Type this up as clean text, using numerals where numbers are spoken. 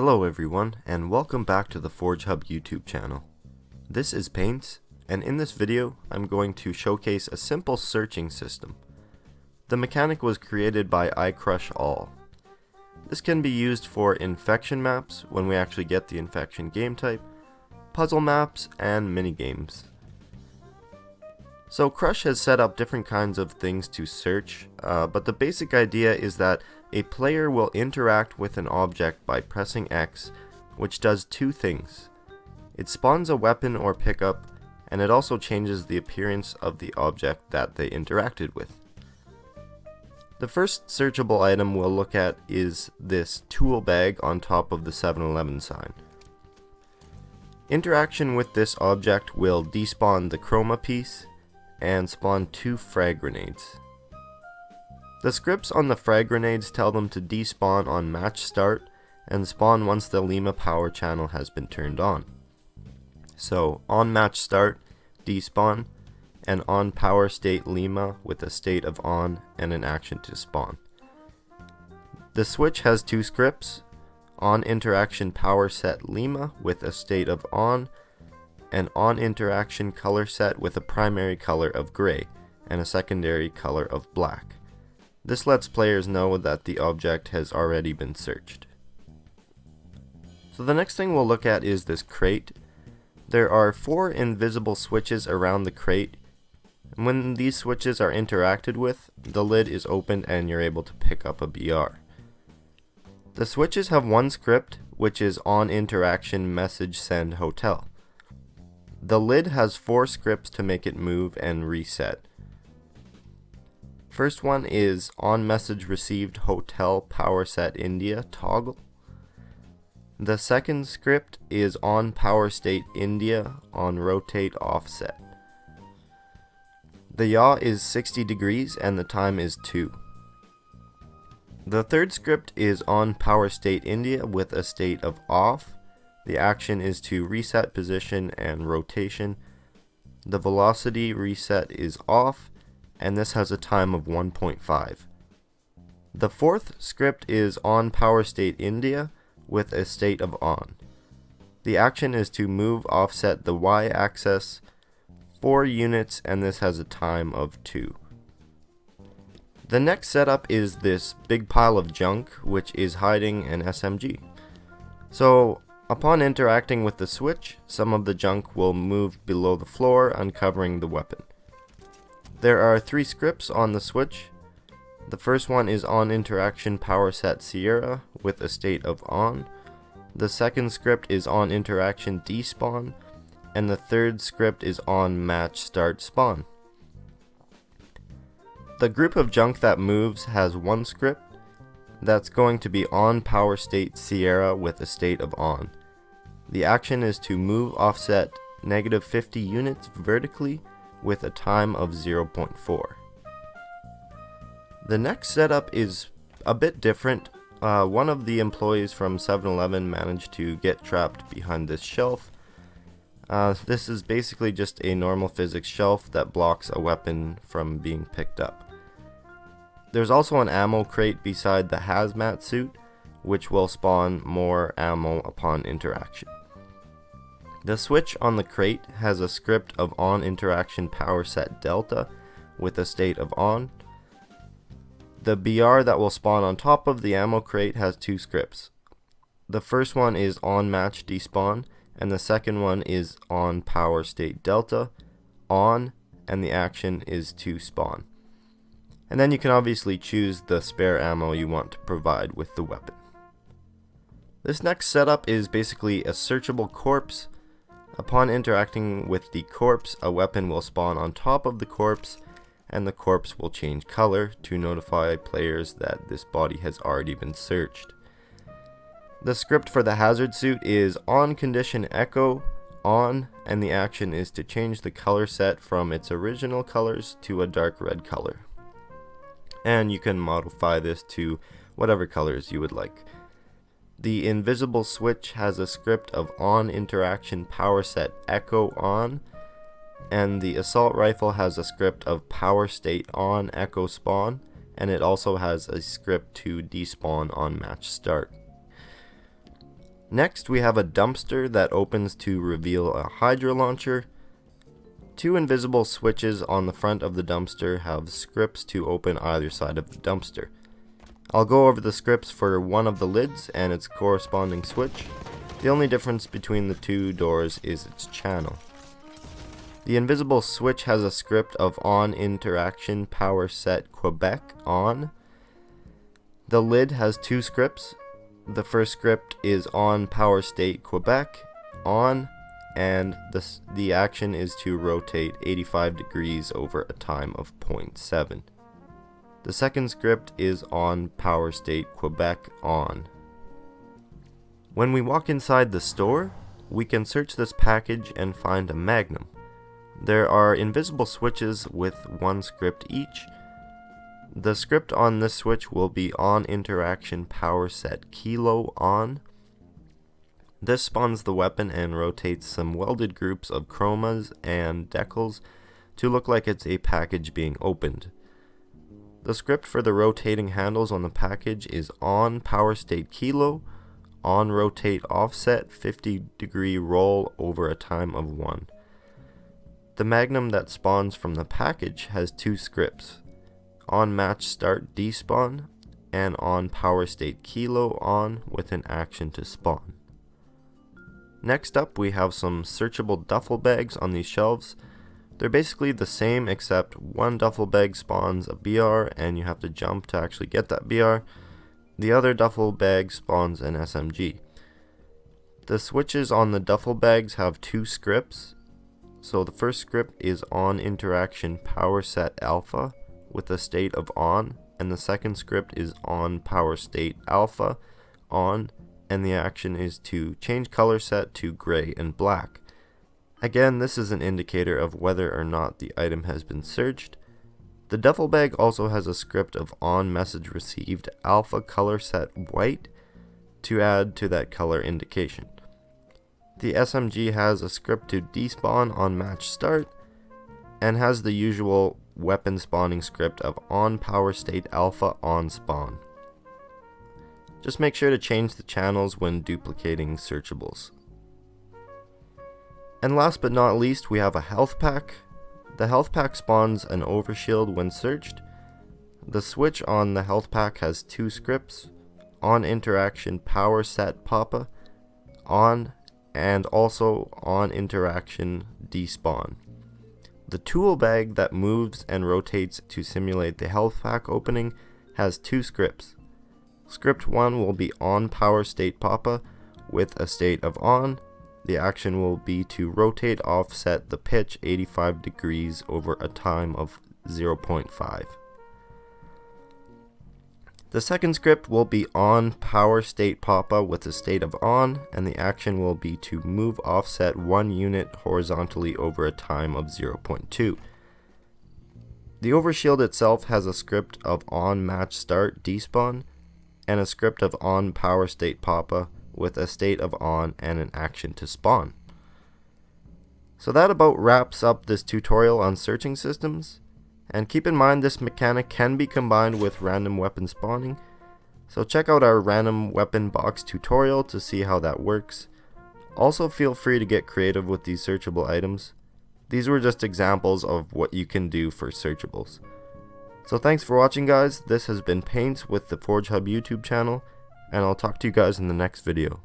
Hello everyone, and welcome back to the FORGEHUB YouTube channel. This is Paints, and in this video I'm going to showcase a simple searching system. The mechanic was created by iCrushAll. This can be used for infection maps when we actually get the infection game type, puzzle maps, and minigames. So Crush has set up different kinds of things to search, but the basic idea is that a player will interact with an object by pressing X, which does two things. It spawns a weapon or pickup, and it also changes the appearance of the object that they interacted with. The first searchable item we'll look at is this tool bag on top of the 7-Eleven sign. Interaction with this object will despawn the chroma piece and spawn 2 frag grenades. The scripts on the frag grenades tell them to despawn on match start and spawn once the Lima power channel has been turned on. So on match start, despawn, and on power state Lima with a state of on and an action to spawn. The switch has 2 scripts, on interaction power set Lima with a state of on, and on interaction color set with a primary color of gray and a secondary color of black. This lets players know that the object has already been searched. So the next thing we'll look at is this crate. There are 4 invisible switches around the crate, and when these switches are interacted with, the lid is opened and you're able to pick up a BR. The switches have 1 script, which is on interaction message send hotel. The lid has 4 scripts to make it move and reset. First one is on message received hotel power set India toggle. The second script is on power state India on rotate offset. The yaw is 60 degrees and the time is 2. The third script is on power state India with a state of off. The action is to reset position and rotation. The velocity reset is off, and this has a time of 1.5. The fourth script is on power state India with a state of on. The action is to move offset the y-axis 4 units, and this has a time of 2. The next setup is this big pile of junk, which is hiding an SMG. So upon interacting with the switch, some of the junk will move below the floor, uncovering the weapon. There are 3 scripts on the switch. The first one is on interaction power set Sierra with a state of on. The second script is on interaction despawn, and the third script is on match start spawn. The group of junk that moves has 1 script that's going to be on power state Sierra with a state of on. The action is to move offset -50 units vertically with a time of 0.4. The next setup is a bit different. One of the employees from 7-Eleven managed to get trapped behind this shelf. This is basically just a normal physics shelf that blocks a weapon from being picked up. There's also an ammo crate beside the hazmat suit, which will spawn more ammo upon interaction. The switch on the crate has a script of on interaction power set delta with a state of on. The BR that will spawn on top of the ammo crate has 2 scripts. The first one is on match despawn, and the second one is on power state delta, on, and the action is to spawn. And then you can obviously choose the spare ammo you want to provide with the weapon. This next setup is basically a searchable corpse. Upon interacting with the corpse, a weapon will spawn on top of the corpse, and the corpse will change color to notify players that this body has already been searched. The script for the hazard suit is on condition echo, on, and the action is to change the color set from its original colors to a dark red color. And you can modify this to whatever colors you would like. The invisible switch has a script of on interaction power set echo on, and the assault rifle has a script of power state on echo spawn, and it also has a script to despawn on match start. Next, we have a dumpster that opens to reveal a hydro launcher. Two invisible switches on the front of the dumpster have scripts to open either side of the dumpster. I'll go over the scripts for one of the lids and its corresponding switch. The only difference between the two doors is its channel. The invisible switch has a script of on interaction power set Quebec on. The lid has two scripts. The first script is on power state Quebec on, and the action is to rotate 85 degrees over a time of 0.7. The second script is on power state Quebec on. When we walk inside the store, we can search this package and find a Magnum. There are invisible switches with one script each. The script on this switch will be on interaction power set kilo on. This spawns the weapon and rotates some welded groups of chromas and decals to look like it's a package being opened. The script for the rotating handles on the package is on power state kilo, on rotate offset 50 degree roll over a time of 1. The Magnum that spawns from the package has two scripts, on match start despawn and on power state kilo on with an action to spawn. Next up, we have some searchable duffel bags on these shelves. They're basically the same, except one duffel bag spawns a BR and you have to jump to actually get that BR. The other duffel bag spawns an SMG. The switches on the duffel bags have two scripts. So the first script is on interaction power set alpha with a state of on, and the second script is on power state alpha on, and the action is to change color set to gray and black. Again, this is an indicator of whether or not the item has been searched. The duffel bag also has a script of on message received alpha color set white to add to that color indication. The SMG has a script to despawn on match start and has the usual weapon spawning script of on power state alpha on spawn. Just make sure to change the channels when duplicating searchables. And last but not least, we have a health pack. The health pack spawns an overshield when searched. The switch on the health pack has two scripts, on interaction power set papa on, and also on interaction despawn. The tool bag that moves and rotates to simulate the health pack opening has two scripts. Script 1 will be on power state papa with a state of on. The action will be to rotate offset the pitch 85 degrees over a time of 0.5. The second script will be on power state papa with a state of on, and the action will be to move offset 1 unit horizontally over a time of 0.2. The overshield itself has a script of on match start despawn, and a script of on power state papa with a state of on and an action to spawn. So that about wraps up this tutorial on searching systems. And keep in mind, this mechanic can be combined with random weapon spawning, so check out our random weapon box tutorial to see how that works. Also feel free to get creative with these searchable items. These were just examples of what you can do for searchables. So thanks for watching, guys. This has been Paints with the FORGEHUB YouTube channel, and I'll talk to you guys in the next video.